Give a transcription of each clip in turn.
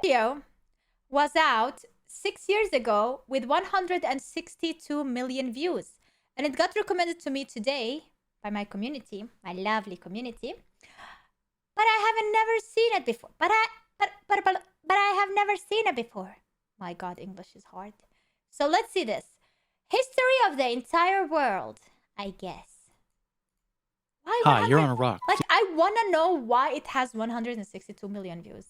video was out 6 years ago with 162 million views, and it got recommended to me today by my community, my lovely community. But I haven't never seen it before. But I have never seen it before. My God, English is hard. So let's see this. History of the entire world, I guess. Why? Hi, you're on a rock. Like, I want to know why it has 162 million views.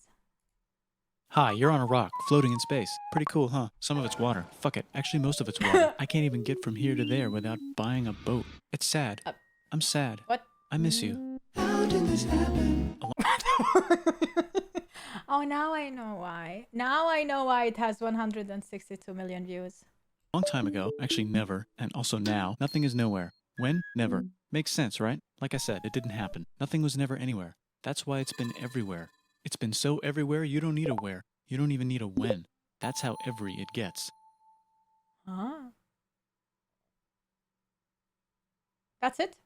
Hi, you're on a rock, floating in space. Pretty cool, huh? Some of it's water. Fuck it. Actually, most of it's water. I can't even get from here to there without buying a boat. It's sad. I'm sad. What? I miss you. How did this happen? Oh, now I know why. Now I know why it has 162 million views. Long time ago, actually never, and also now, nothing is nowhere. When? Never. Makes sense, right? Like I said, it didn't happen. Nothing was never anywhere. That's why it's been everywhere. It's been so everywhere, you don't need a where. You don't even need a when. That's how every it gets. Huh? That's it?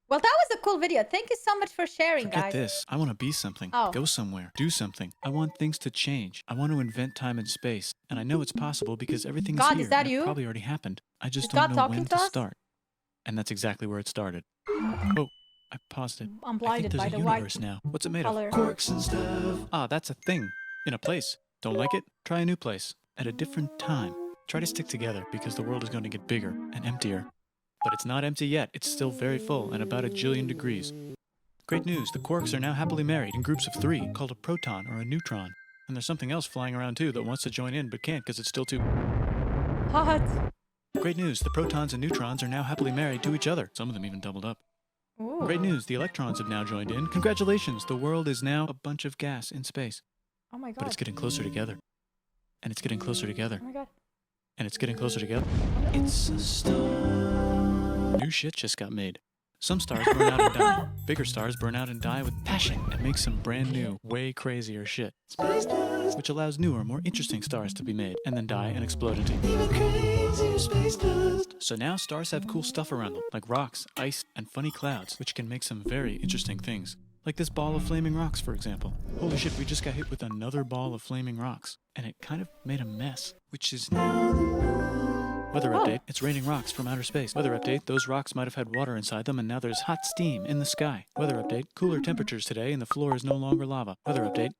Well, that was a cool video. Thank you so much for sharing, Forget guys. this. I want to be something. Oh. Go somewhere. Do something. I want things to change. I want to invent time and space. And I know it's possible because everything God, is here. is that and you? It probably already happened. I just Is don't God know talking when to to us? start. And that's exactly where it started. Oh, I paused it. I'm I think blinded there's by a the universe white now. What's it made color. of? Corks and stuff. Ah, that's a thing. In a place. Don't like it? Try a new place. At a different time. Try to stick together because the world is going to get bigger and emptier. But it's not empty yet. It's still very full and about 1 jillion degrees. Great news. The quarks are now happily married in groups of 3 called a proton or a neutron. And there's something else flying around too that wants to join in but can't because it's still too... Hot. Great news. The protons and neutrons are now happily married to each other. Some of them even doubled up. Ooh. Great news. The electrons have now joined in. Congratulations. The world is now a bunch of gas in space. Oh my God. But it's getting closer together. And it's getting closer together. Oh my God. And it's getting closer together. It's a star. New shit just got made. Some stars burn out and die. Bigger stars burn out and die with passion and make some brand new, way crazier shit. Space dust. Which allows newer, more interesting stars to be made and then die and explode into even crazier space dust. So now stars have cool stuff around them, like rocks, ice, and funny clouds, which can make some very interesting things. Like this ball of flaming rocks, for example. Holy shit, we just got hit with another ball of flaming rocks. And it kind of made a mess, which is now... Weather update, it's raining rocks from outer space. Weather update, those rocks might have had water inside them and now there's hot steam in the sky. Weather update, cooler temperatures today and the floor is no longer lava. Weather update,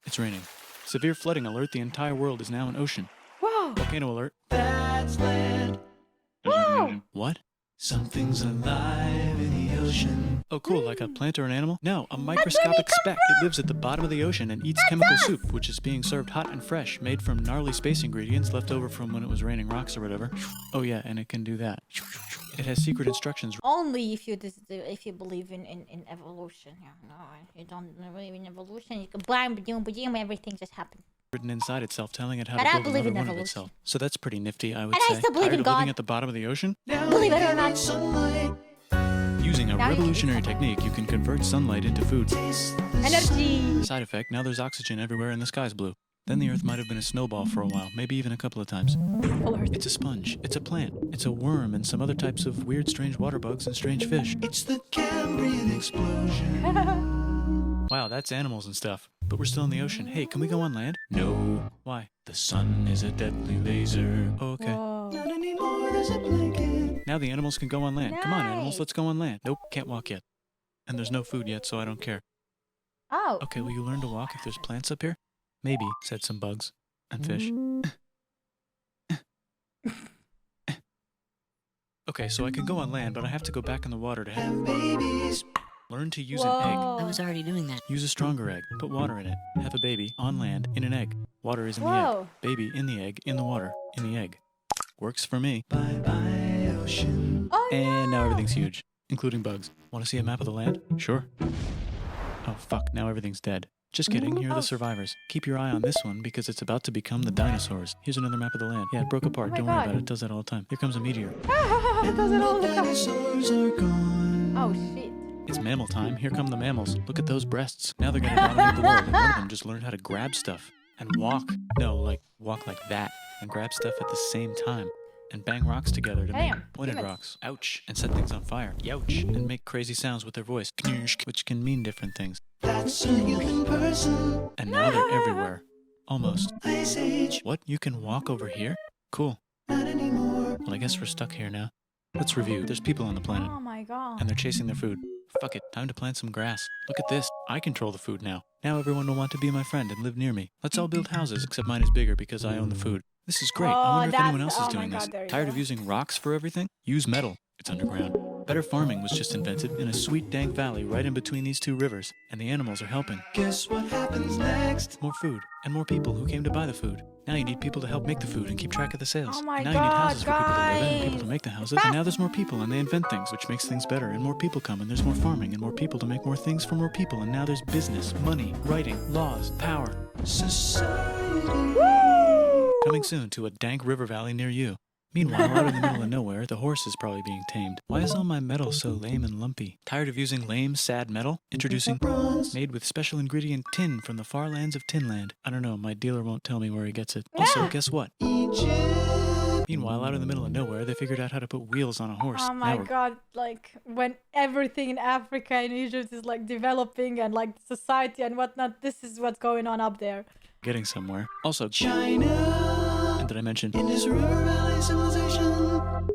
it's raining. Severe flooding alert, the entire world is now an ocean. Whoa. Volcano alert, that's land. Whoa. What? Something's alive in the ocean. Oh cool, like a plant or an animal? No, a microscopic speck. It lives at the bottom of the ocean and eats chemical soup, which is being served hot and fresh, made from gnarly space ingredients left over from when it was raining rocks or whatever. Oh yeah, and it can do that. It has secret instructions. Only if you believe in evolution. Yeah, no, you don't believe in evolution. You can blam, everything just happened. Written inside itself, telling it how But to I build believe another in one of evolution. itself. So that's pretty nifty, I would And I say. still believe Tired in of God. living at the bottom of the ocean? Believe it or not. Using a Now you can revolutionary technique, you can convert sunlight into food. Energy. Side effect, now there's oxygen everywhere and the sky's blue. Then the Earth might have been a snowball for a while, maybe even a couple of times. It's a sponge, it's a plant, it's a worm and some other types of weird strange water bugs and strange fish. It's the Cambrian explosion. Wow, that's animals and stuff. But we're still in the ocean. Hey, can we go on land? No. Why? The sun is a deadly laser. Oh, okay. Whoa. Not anymore, there's a blanket. Now the animals can go on land. Come on, animals, Nice. let's go on land. Nope, can't walk yet. And there's no food yet, so I don't care. Oh. Okay, will you learn to walk if there's plants up here? Maybe, said some bugs. And fish. Okay, so I can go on land, but I have to go back in the water to have babies. Learn to use an egg. I was already doing that. Use a stronger egg. Put water in it. Have a baby on land in an egg. Water is in the egg. Whoa. Baby in the egg, in the water, in the egg. Works for me. Bye-bye, ocean. Oh, And now no. everything's huge, including bugs. Want to see a map of the land? Sure. Oh, fuck. Now everything's dead. Just kidding. Here are Oh. the survivors. Keep your eye on this one because it's about to become the dinosaurs. Here's another map of the land. Yeah, it broke apart. Oh my Don't worry God. about it. It does that all the time. Here comes a meteor. It does it all the time. Dinosaurs are gone. Oh shit. It's mammal time. Here come the mammals. Look at those breasts. Now they're gonna dominate the world. And one of them just learned how to grab stuff and walk. No, like walk like that and grab stuff at the same time. and bang rocks together to make Damn, pointed humans. rocks. Ouch. And set things on fire. Youch. And make crazy sounds with their voice. Knirsch, which can mean different things. That's a human person. And now they're everywhere. Almost. Ice Age. What? You can walk over here? Cool. Not anymore. Well, I guess we're stuck here now. Let's review. There's people on the planet, Oh my god. and they're chasing their food. Fuck it, time to plant some grass. Look at this. I control the food now. Now everyone will want to be my friend and live near me. Let's all build houses, except mine is bigger because I own the food. This is great. I wonder if anyone else is doing this. Tired of using rocks for everything? Use metal. It's underground. Better farming was just invented in a sweet dank valley right in between these two rivers, and the animals are helping. Guess what happens next? More food, and more people who came to buy the food. Now you need people to help make the food and keep track of the sales. Oh my And now you need God, houses for people to live in and people to guys. make the houses. And now there's more people and they invent things, which makes things better. And more people come and there's more farming and more people to make more things for more people. And now there's business, money, writing, laws, power. Society. Coming soon to a dank river valley near you. Meanwhile, out in the middle of nowhere, the horse is probably being tamed. Why is all my metal so lame and lumpy? Tired of using lame, sad metal? Introducing bronze, made with special ingredient tin from the far lands of Tinland. I don't know, my dealer won't tell me where he gets it. Also, guess what? Egypt. Meanwhile, out in the middle of nowhere, they figured out how to put wheels on a horse. Oh my Now we're god, like when everything in Africa and Egypt is like developing and like society and whatnot, this is what's going on up there. getting somewhere. Also, China. and did I mention? Indus River Valley civilization.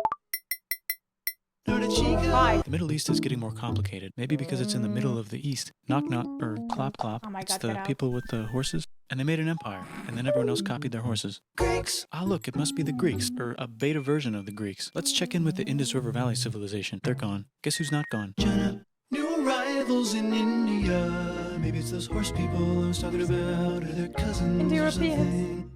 Bye. The Middle East is getting more complicated. Maybe because it's in the middle of the East. Knock knock, or clop clop. Oh my It's God, the get out. people with the horses. And they made an empire. And then everyone else copied their horses. Greeks. Ah, look, it must be the Greeks, or a beta version of the Greeks. Let's check in with the Indus River Valley civilization. They're gone. Guess who's not gone? China. New arrivals in India. Maybe it's those horse people I was talking about, or their cousins. And the or Europeans. something.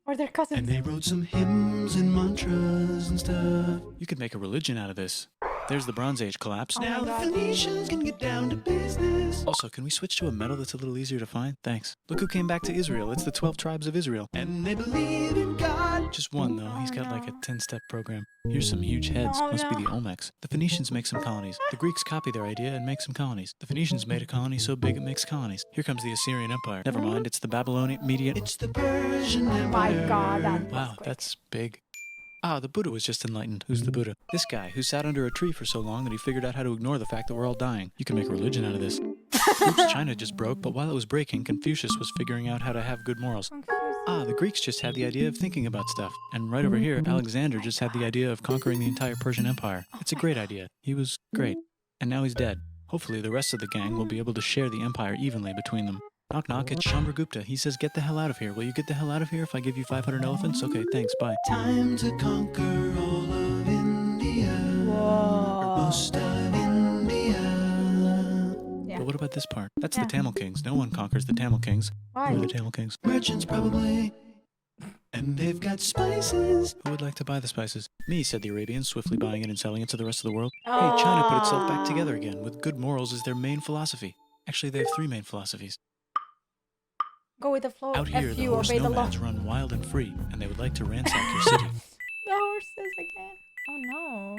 Or their cousins. And they wrote some hymns and mantras and stuff. You could make a religion out of this. There's the Bronze Age collapse. Oh my Now the God. Phoenicians can get down to business. Also, can we switch to a metal that's a little easier to find? Thanks. Look who came back to Israel. It's the 12 tribes of Israel. And they believe in God. Just one, though. He's got like a 10-step program. Here's some huge heads. Oh, Must be no. the Olmecs. The Phoenicians make some colonies. The Greeks copy their idea and make some colonies. The Phoenicians made a colony so big it makes colonies. Here comes the Assyrian Empire. Never mind, it's the Babylonian Median. It's the Persian Oh my Empire. God, that was Wow, quick. that's big. Ah, the Buddha was just enlightened. Who's the Buddha? This guy who sat under a tree for so long that he figured out how to ignore the fact that we're all dying. You can make a religion out of this. Oops, China just broke, but while it was breaking, Confucius was figuring out how to have good morals. Ah, the Greeks just had the idea of thinking about stuff. And right over here, Alexander just had the idea of conquering the entire Persian Empire. It's a great idea. He was great. And now he's dead. Hopefully the rest of the gang will be able to share the empire evenly between them. Knock knock, it's Chandragupta. He says, get the hell out of here. Will you get the hell out of here if I give you 500 elephants? Okay, thanks, bye. Time to conquer all of India. Whoa. Most of India. Yeah. But what about this part? That's Yeah. the Tamil Kings. No one conquers the Tamil Kings. Who are the Why? Tamil Kings? Merchants probably. And they've got spices. Who would like to buy the spices? Me, said the Arabians, swiftly buying it and selling it to the rest of the world. Hey, China put itself back together again, with good morals as their main philosophy. Actually, they have 3 main philosophies. Go with the flow. Out here, F the you, horse obey the law. nomads run wild and free, and they would like to ransack your city. The horses again. Oh no.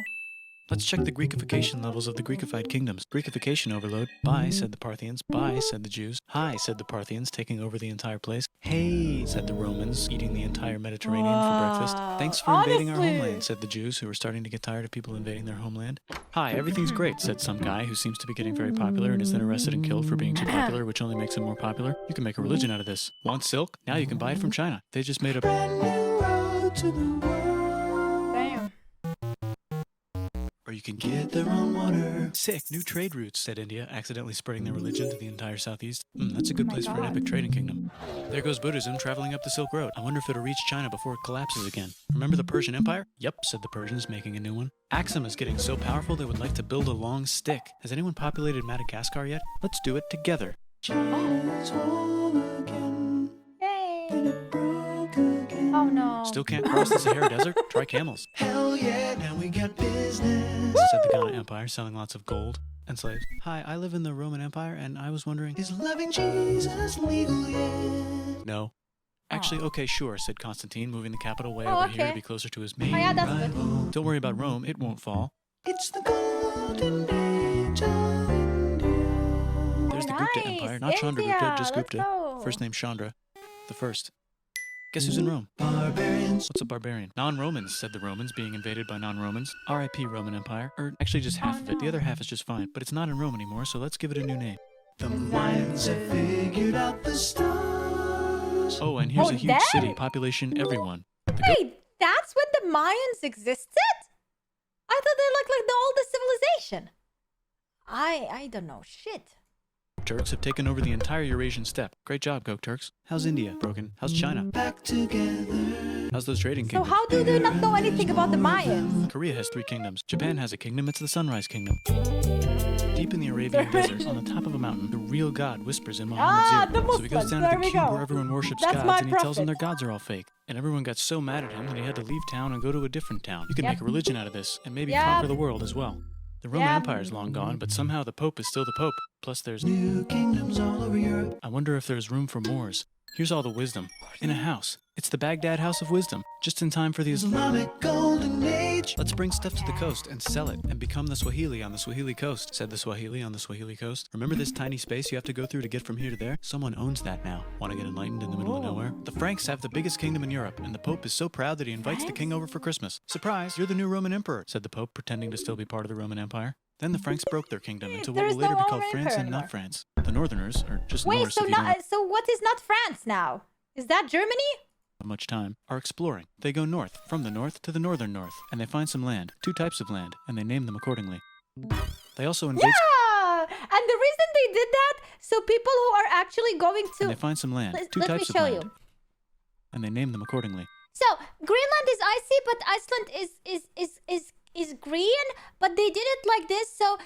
Let's check the Greekification levels of the Greekified kingdoms. Greekification overload. Bye, said the Parthians. Bye, said the Jews. Hi, said the Parthians, taking over the entire place. Hey, said the Romans, eating the entire Mediterranean for breakfast. Wow. Thanks for invading our Honestly. homeland, said the Jews, who were starting to get tired of people invading their homeland. Hi, everything's great, said some guy who seems to be getting very popular and is then arrested and killed for being too popular, which only makes him more popular. You can make a religion out of this. Want silk? Now you can buy it from China. They just made a... Brand new road to the world. Damn. Or you can get their own water. Sick, new trade routes, said India, accidentally spreading their religion to the entire southeast. That's a good Oh my place for an God. epic trading kingdom. There goes Buddhism traveling up the Silk Road. I wonder if it'll reach China before it collapses again. Remember the Persian Empire? Yep, said the Persians, making a new one. Axum is getting so powerful they would like to build a long stick. Has anyone populated Madagascar yet? Let's do it together. China's whole again. Yay. Then it broke again. Oh no. Still can't cross the Sahara Desert? Try camels, Hell yeah, now we got business. said the Ghana Empire, selling lots of gold and slaves. Hi, I live in the Roman Empire, and I was wondering... Is loving Jesus legal yet? No. Actually, okay, sure, said Constantine, moving the capital way Oh, over here okay. to be closer to his main. Oh yeah, that's good. Rival. Don't worry about Rome, it won't fall. It's the golden age of India. There's the Gupta Nice. Empire, not Chandragupta, India, just let's Gupta. go. First name Chandra, the first. Guess who's in Rome? Barbarians. What's a barbarian? Non-Romans, said the Romans, being invaded by non-Romans. R.I.P. Roman Empire. Or actually just half of it. The other half is just fine. But it's not in Rome anymore, so let's give it a new name. The Mayans have figured out the stars. Oh, and here's Oh, a huge that? city, population everyone. Wait, that's when the Mayans existed? I thought they looked like the oldest civilization. I don't know shit. Turks have taken over the entire Eurasian steppe. Great job, Coke Turks. How's India? Broken. How's China? Back together. How's those trading So kingdoms? how do they not know anything about the Mayans? Korea has 3 kingdoms. Japan has a kingdom. It's the Sunrise Kingdom. Deep in the Arabian deserts, on the top of a mountain, the real God whispers in Muhammad's ear. the So he goes Muslims. down There to the we cube go. where everyone worships That's gods, my and he tells them their prophet. gods are all fake. And everyone got so mad at him that he had to leave town and go to a different town. You can Yep. make a religion out of this, and maybe Yep. conquer the world as well. The Roman Yep. Empire is long gone, but somehow the Pope is still the Pope. Plus there's... New kingdoms all over Europe. I wonder if there's room for Moors. Here's all the wisdom. In a house. It's the Baghdad House of Wisdom. Just in time for the Islamic golden age. Let's bring stuff to the coast and sell it and become the Swahili on the Swahili coast, said the Swahili on the Swahili coast. Remember this tiny space you have to go through to get from here to there? Someone owns that now. Want to get enlightened in the middle of nowhere? The Franks have the biggest kingdom in Europe, and the Pope is so proud that he invites the king over for Christmas. Surprise, you're the new Roman emperor, said the Pope, pretending to still be part of the Roman Empire. Then the Franks broke their kingdom into what There's will later no be called Roman France and emperor not anymore. France. The Northerners, or just Wait, Norse so if you don't have so what is not France now? Is that Germany? much time, are exploring. They go north, from the north to the northern north, and they find some land, 2 types of land, and they name them accordingly. They also invade... Yeah! And the reason they did that, so people who are actually going And they to... find some land, Let- 2 let me types of show land, you. and they name them accordingly. So Greenland is icy, but Iceland is green. But they did it like this, so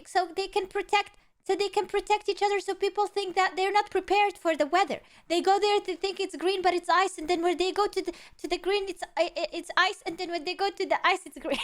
so they can protect. So they can protect each other. So people think that they're not prepared for the weather. They go there to think it's green, but it's ice. And then when they go to the green, it's ice. And then when they go to the ice, it's green.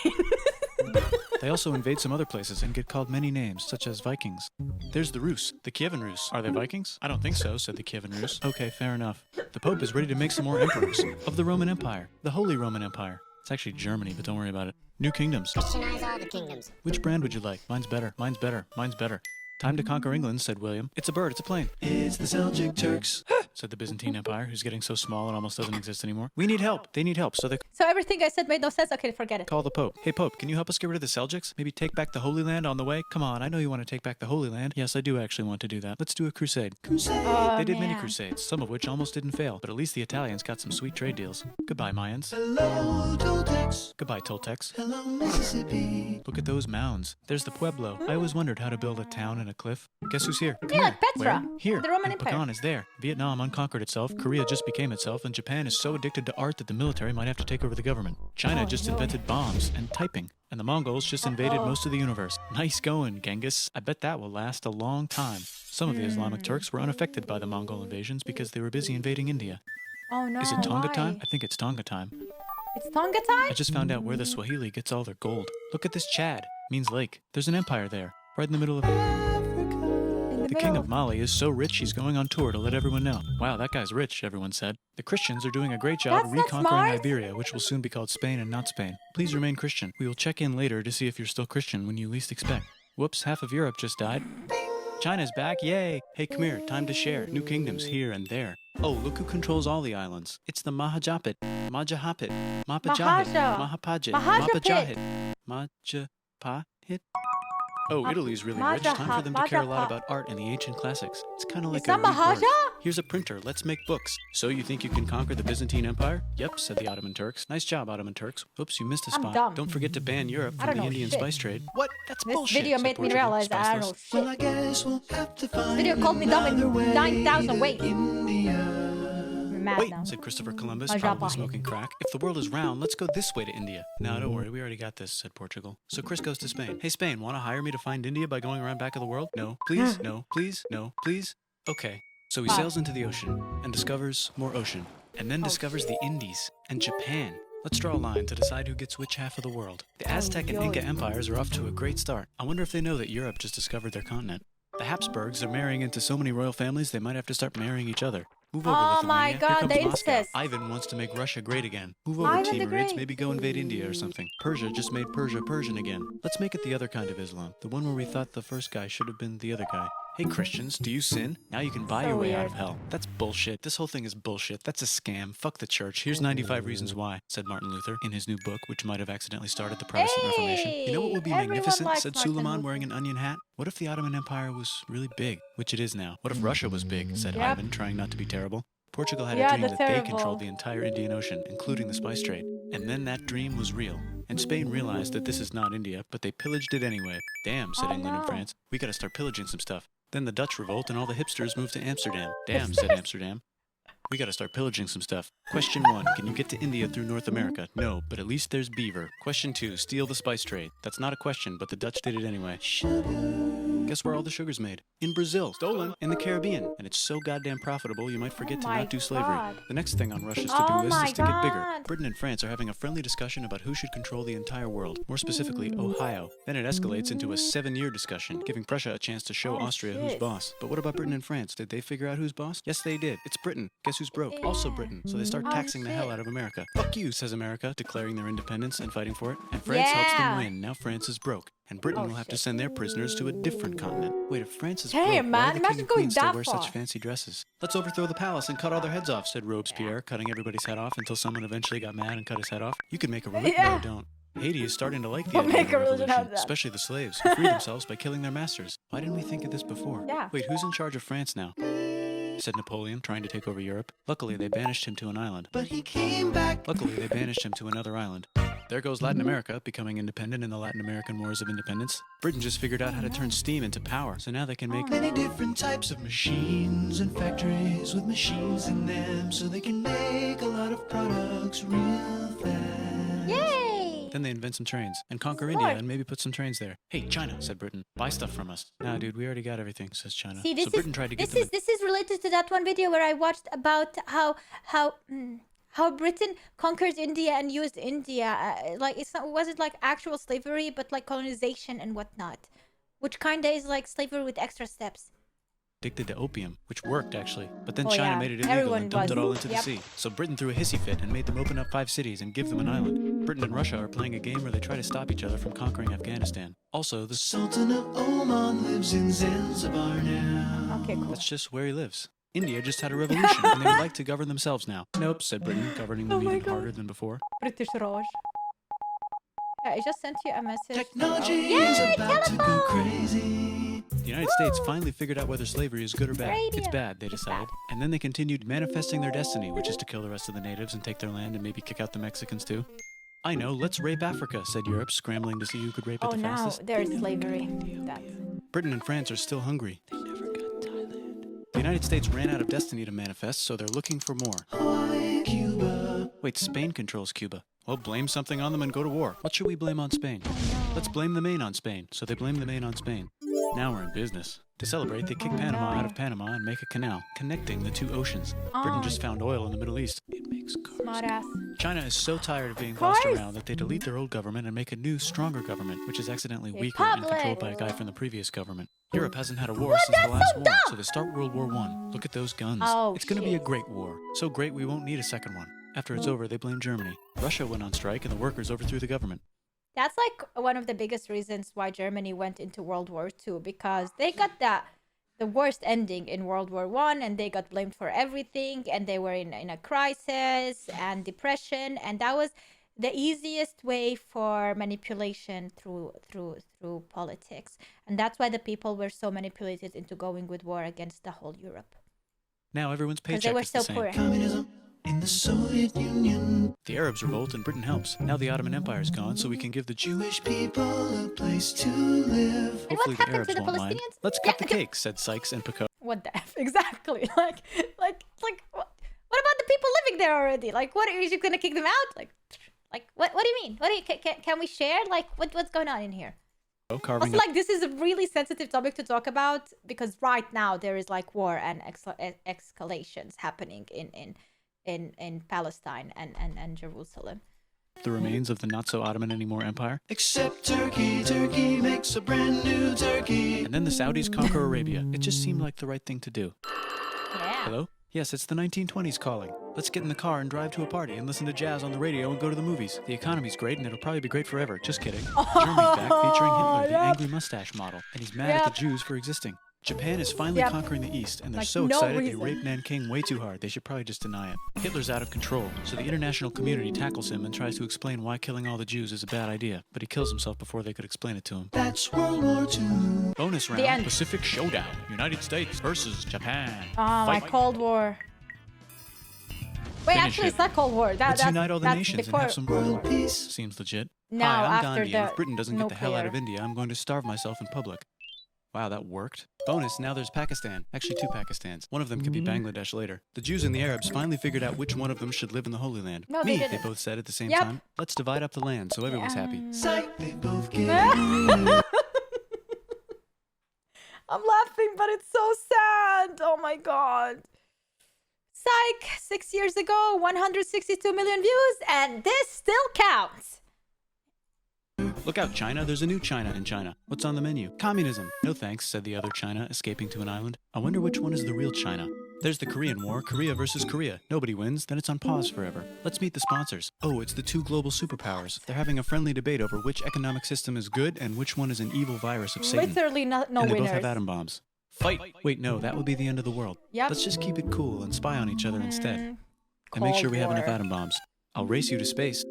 They also invade some other places and get called many names, such as Vikings. There's the Rus, the Kievan Rus. Are they Vikings? I don't think so, said the Kievan Rus. Okay, fair enough. The Pope is ready to make some more emperors of the Roman Empire, the Holy Roman Empire. It's actually Germany, but don't worry about it. New kingdoms. Christianize all the kingdoms. Which brand would you like? Mine's better. Mine's better. Mine's better. Time to conquer England, said William. It's a bird. It's a plane. It's the Seljuk Turks. Said the Byzantine Empire, who's getting so small it almost doesn't exist anymore. We need help. They need help, so they So everything I said made no sense. Okay, forget it. call the Pope. Hey, Pope, can you help us get rid of the Seljuks? Maybe take back the Holy Land on the way? Come on, I know you want to take back the Holy Land. Yes, I do actually want to do that. Let's do a crusade. Crusade. They did many man. crusades, some of which almost didn't fail, but at least the Italians got some sweet trade deals. Goodbye, Mayans. Hello, Toltecs. Goodbye, Toltecs. Hello, Mississippi. Look at those mounds. There's the Pueblo. I always wondered how to build a town in a cliff. Guess who's here? Come Yeah, here. like Petra. Where? Here. The Roman And Empire. Pagan is there. Vietnam unconquered itself. Korea just became itself, and Japan is so addicted to art that the military might have to take over the government. China just invented bombs and typing. And the Mongols just invaded most of the universe. Nice going, Genghis. I bet that will last a long time. Some of the Islamic Turks were unaffected by the Mongol invasions because they were busy invading India. Oh no. Is it Tonga why? time? I think it's Tonga time. It's Tonga time? I just found out where the Swahili gets all their gold. Look at this Chad. Means lake. There's an empire there. Right in the middle of it. The king of Mali is so rich he's going on tour to let everyone know. Wow, that guy's rich, everyone said. The Christians are doing a great job That's not reconquering smart. Iberia, which will soon be called Spain and not Spain. Please remain Christian. We will check in later to see if you're still Christian when you least expect. Whoops, half of Europe just died. China's back, yay! Hey, come here, time to share. New kingdoms here and there. Oh, look who controls all the islands. It's the Mahajapit, Majahapit, Mapajahit, Mahaja. Mahapajit, Mahajapit. Mapajahit, Majapahit. Oh, Italy's really rich. Time for them to care a lot about art and the ancient classics. It's kind of like a that Mahaja? rebirth. Here's a printer. Let's make books. So you think you can conquer the Byzantine Empire? Yep, said the Ottoman Turks. Nice job, Ottoman Turks. Oops, you missed a I'm spot. dumb. Don't forget to ban Europe I from don't the know Indian shit. spice trade. What? That's This bullshit. video said made me Portugal, realize that I don't know spiceless. Well, I shit. guess we'll have to find Video called me dumb in another way 9,000 to ways. India. I'm mad Wait, now. said Christopher Columbus, Majapahit. probably smoking crack. If the world is round, let's go this way to India. No, don't worry, we already got this, said Portugal. So Chris goes to Spain. Hey, Spain, want to hire me to find India by going around back of the world? No, please, no, please, no, please. Okay. So he sails into the ocean and discovers more ocean, and then discovers the Indies and Japan. Let's draw a line to decide who gets which half of the world. The Aztec and Inca empires are off to a great start. I wonder if they know that Europe just discovered their continent. The Habsburgs are marrying into so many royal families they might have to start marrying each other. Move over, Oh Lithuania. my Here God, comes the Moscow. incest. Ivan wants to make Russia great again. Move over, Ivan the Timurids. Great. Maybe go invade India or something. Persia just made Persia Persian again. Let's make it the other kind of Islam. The one where we thought the first guy should have been the other guy. Hey Christians, do you sin? Now you can buy So your way out weird. of hell. That's bullshit. This whole thing is bullshit. That's a scam. Fuck the church. Here's 95 reasons why, said Martin Luther in his new book, which might have accidentally started the Protestant Reformation. You know what would be Everyone magnificent, likes said Martin Suleiman Luther. wearing an onion hat? What if the Ottoman Empire was really big, which it is now? What if Russia was big, said Yep. Ivan, trying not to be terrible. Portugal had a Yeah, dream they're that they terrible. controlled the entire Indian Ocean, including the spice trade. And then that dream was real. And Spain realized that this is not India, but they pillaged it anyway. Damn, said Oh, England and no. France. We gotta start pillaging some stuff. Then the Dutch revolt and all the hipsters moved to Amsterdam. Damn, said Amsterdam. We gotta start pillaging some stuff. Question 1, can you get to India through North America? No, but at least there's beaver. Question 2, steal the spice trade. That's not a question, but the Dutch did it anyway. Guess where all the sugar's made? In Brazil. Stolen. In the Caribbean. And it's so goddamn profitable you might forget Oh to my not do slavery. God. The next thing on Russia's Oh to-do list my is to get bigger. God. Britain and France are having a friendly discussion about who should control the entire world, more specifically Ohio. Then it escalates into a 7-year discussion, giving Prussia a chance to show Oh, Austria who's shit. boss. But what about Britain and France? Did they figure out who's boss? Yes, they did. It's Britain. Guess who's broke? Also Yeah. Britain. So they start Oh, taxing the hell shit. out of America. Fuck you, says America, declaring their independence and fighting for it. And France helps them Yeah. win. Now France is broke. And Britain Oh, will have to shit. send their prisoners to a different continent. Wait, if France is Hey, broke, why man, do the king imagine and going queen still that wear far. such fancy dresses? Let's overthrow the palace and cut all their heads off, said Robespierre, cutting everybody's head off until someone eventually got mad and cut his head off. You could make a religion. Yeah. No, don't. Haiti is starting to like the We'll idea of make a a religion out of revolution, that. especially the slaves, who free themselves by killing their masters. Why didn't we think of this before? Yeah. Wait, who's in charge of France now? Said Napoleon, trying to take over Europe. Luckily, they banished him to an island. But he came back. Luckily, they banished him to another island. There goes Latin America, becoming independent in the Latin American Wars of Independence. Britain just figured out how to turn steam into power, so now they can make Many different types of machines and factories with machines in them, so they can make a lot of products real fast. Yay! Then they invent some trains and conquer Of India course. and maybe put some trains there. Hey, China, said Britain, buy stuff from us. Nah, dude, we already got everything, says China. See, this so Britain is tried to get this them. is this is related to that one video where I watched about how Britain conquered India and used India. Like it's not wasn't like actual slavery, but like colonization and whatnot, which kinda is like slavery with extra steps. addicted to opium, which worked actually. But then Oh, China yeah. made it illegal Everyone and dumped was. it all into Yep. the sea. So Britain threw a hissy fit and made them open up 5 cities and give them an island. Britain and Russia are playing a game where they try to stop each other from conquering Afghanistan. Also, the Sultan of Oman lives in Zanzibar now. Okay, cool. that's just where he lives. India just had a revolution and they would like to govern themselves now. Nope, said Britain, governing them Oh my even God. harder than before. British Raj. Yeah, I just sent you a message. Technology Yay, is about to go telephone! crazy. The United States finally figured out whether slavery is good or bad. It's Radio. bad, they decided. And then they continued manifesting their destiny, which is to kill the rest of the natives and take their land and maybe kick out the Mexicans too. I know, let's rape Africa, said Europe, scrambling to see who could rape it Oh, the now fastest. there's slavery. That's Britain and France are still hungry. They never got Thailand. The United States ran out of destiny to manifest, so they're looking for more. Hawaii, Cuba. Wait, Spain controls Cuba. Well, blame something on them and go to war. What should we blame on Spain? Let's blame the Maine on Spain. So they blame the Maine on Spain. Now we're in business. To celebrate, they kick Panama out of Panama and make a canal, connecting the 2 oceans. Britain just found oil in the Middle East. It makes cars. smart ass. China is so tired of being bossed Cars? around that they delete their old government and make a new, stronger government, which is accidentally weaker and Republic. controlled by a guy from the previous government. Europe hasn't had a war since the last war, so they start World War I. Look at those guns. Oh, It's going to be a shit. great war. So great we won't need a second one. After it's over, they blame Germany. Russia went on strike and the workers overthrew the government. That's like one of the biggest reasons why Germany went into World War II, because they got the worst ending in World War One, and they got blamed for everything, and they were in a crisis and depression, and that was the easiest way for manipulation through politics, and that's why the people were so manipulated into going with war against the whole Europe, Now everyone's because paycheck they were is the so same. poor. Communism in the Soviet Union. The Arabs revolt and Britain helps. Now the Ottoman Empire's gone, so we can give the Jewish people a place to live. And Hopefully what the happened Arabs to the won't mind. Palestinians? Let's Yeah, cut the cake, said Sykes and Picot. What the F? Exactly. Like what about the people living there already? Like, what are you gonna kick them out? Like what do you mean? What do you can we share? Like what's going on in here? Carving Also, up like, this is a really sensitive topic to talk about, because right now there is like war and escalations happening in Palestine and Jerusalem. the remains of the not-so-Ottoman-anymore empire. Except Turkey. Turkey makes a brand new turkey. And then the Saudis conquer Arabia. It just seemed like the right thing to do. Yeah. Hello? Yes, it's the 1920s calling. Let's get in the car and drive to a party and listen to jazz on the radio and go to the movies. The economy's great and it'll probably be great forever. Just kidding. Germany's back featuring Hitler, the Yep. angry mustache model. And he's mad at Yep. the Jews for existing. Japan is finally Yep. conquering the East, and they're Like, so no excited reason. they raped Nanking way too hard. They should probably just deny it. Hitler's out of control, so the international community tackles him and tries to explain why killing all the Jews is a bad idea, but he kills himself before they could explain it to him. That's World War II. Bonus round, end. Pacific Showdown. United States versus Japan. Oh, my Fight. Cold War. Wait, Finish actually, it. it's not Cold War. Let's unite all the nations and before. have some World war. peace. Seems legit. Now, Hi, I'm after Gandhi, and the if Britain doesn't get the hell out of nuclear. India, I'm going to starve myself in public. Wow, that worked. Bonus, now there's Pakistan. Actually, 2 Pakistans. One of them could be Bangladesh later. The Jews and the Arabs finally figured out which one of them should live in the Holy Land. No, Me, they they didn't. both said at the same Yep. time. Let's divide up the land so everyone's happy. Psych, they both get I'm laughing, but it's so sad. Oh my god. Psych, 6 years ago, 162 million views, and this still counts. Look out, China. There's a new China in China. What's on the menu? Communism. No thanks, said the other China, escaping to an island. I wonder which one is the real China. There's the Korean War, Korea versus Korea. Nobody wins, then it's on pause forever. Let's meet the sponsors. Oh, it's the 2 global superpowers. They're having a friendly debate over which economic system is good and which one is an evil virus of Satan. Literally no and they both winners. have atom bombs. Fight! Wait, no, that would be the end of the world. Yep. Let's just keep it cool and spy on each other instead. And make Cold sure we have enough War. atom bombs. I'll race you to space.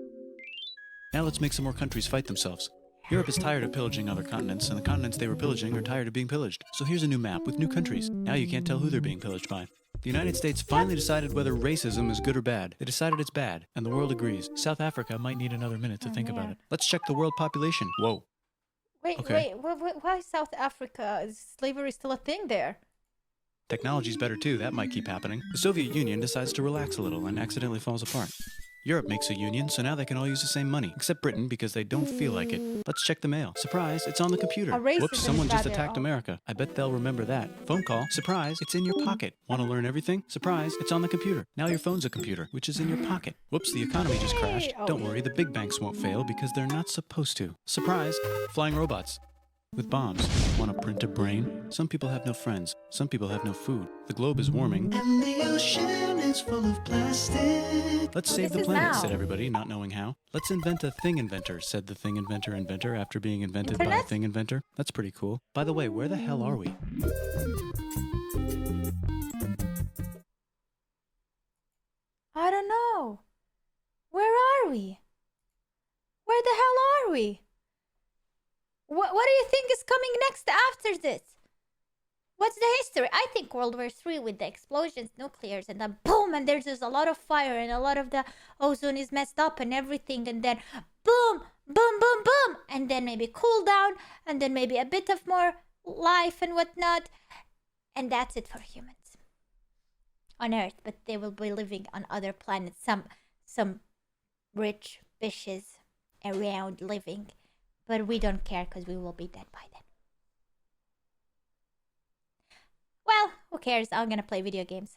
Now let's make some more countries fight themselves. Europe is tired of pillaging other continents, and the continents they were pillaging are tired of being pillaged. So here's a new map with new countries. Now you can't tell who they're being pillaged by. The United States finally decided whether racism is good or bad. They decided it's bad, and the world agrees. South Africa might need another minute to think about yeah. it. Let's check the world population. Whoa. Wait, Okay. why South Africa? Is slavery still a thing there? Technology's better too, that might keep happening. The Soviet Union decides to relax a little and accidentally falls apart. Europe makes a union, so now they can all use the same money, except Britain because they don't feel like it. Let's check the mail. Surprise, it's on the computer. Racism Whoops, is someone just bad there. attacked Oh. America. I bet they'll remember that. Phone call. Surprise, it's in your pocket. Want to learn everything? Surprise, it's on the computer. Now your phone's a computer, which is in your pocket. Whoops, the economy just crashed. Oh. Don't worry, the big banks won't fail because they're not supposed to. Surprise, flying robots. With bombs. Want to print a brain? Some people have no friends. Some people have no food. The globe is warming. And the ocean is full of plastic. Let's save This the is planet, now. said everybody, not knowing how. Let's invent a thing inventor, said the thing inventor after being invented by a Internet? thing inventor. That's pretty cool. By the way, where the hell are we? I don't know. Where are we? Where the hell are we? What do you think is coming next after this? What's the history? I think World War III with the explosions, nuclears, and then boom, and there's just a lot of fire, and a lot of the ozone is messed up and everything, and then boom, boom, boom, boom, and then maybe cool down, and then maybe a bit of more life and whatnot, and that's it for humans on Earth. But they will be living on other planets, some rich fishes around living, but we don't care because we will be dead by then. Well, who cares? I'm gonna play video games.